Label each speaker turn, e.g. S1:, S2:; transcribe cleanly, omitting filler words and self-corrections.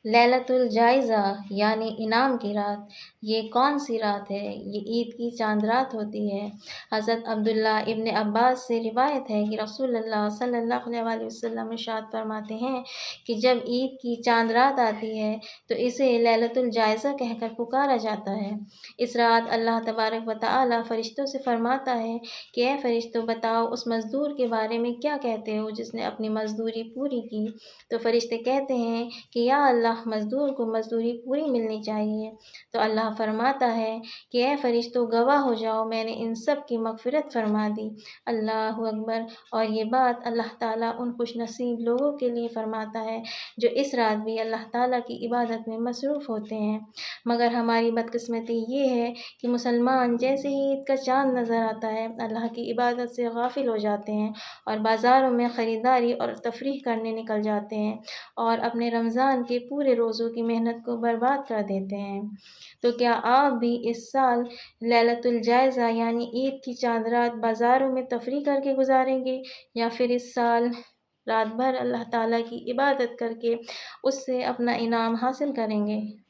S1: ليلۃ الجائزہ یعنی انعام کی رات، یہ کون سی رات ہے؟ یہ عید کی چاند رات ہوتی ہے۔ حضرت عبداللہ ابن عباس سے روایت ہے کہ رسول اللہ صلی اللہ علیہ وسلم ارشاد فرماتے ہیں کہ جب عید کی چاند رات آتی ہے تو اسے لیلۃ الجائزہ کہہ کر پکارا جاتا ہے۔ اس رات اللہ تبارک و تعالی فرشتوں سے فرماتا ہے کہ اے فرشتوں، بتاؤ اس مزدور کے بارے میں کیا کہتے ہو جس نے اپنی مزدوری پوری کی؟ تو فرشتے کہتے ہیں کہ یا اللہ، مزدور کو مزدوری پوری ملنی چاہیے۔ تو اللہ فرماتا ہے کہ اے فرشتوں، گواہ ہو جاؤ، میں نے ان سب کی مغفرت فرما دی۔ اللہ اکبر۔ اور یہ بات اللہ تعالیٰ ان خوش نصیب لوگوں کے لیے فرماتا ہے جو اس رات بھی اللہ تعالیٰ کی عبادت میں مصروف ہوتے ہیں۔ مگر ہماری بدقسمتی یہ ہے کہ مسلمان جیسے ہی عید کا چاند نظر آتا ہے اللہ کی عبادت سے غافل ہو جاتے ہیں اور بازاروں میں خریداری اور تفریح کرنے نکل جاتے ہیں اور اپنے رمضان کے پورے روزوں کی محنت کو برباد کر دیتے ہیں۔ تو کیا آپ بھی اس سال لیلۃ الجائزہ یعنی عید کی چاند رات بازاروں میں تفریح کر کے گزاریں گے، یا پھر اس سال رات بھر اللہ تعالیٰ کی عبادت کر کے اس سے اپنا انعام حاصل کریں گے؟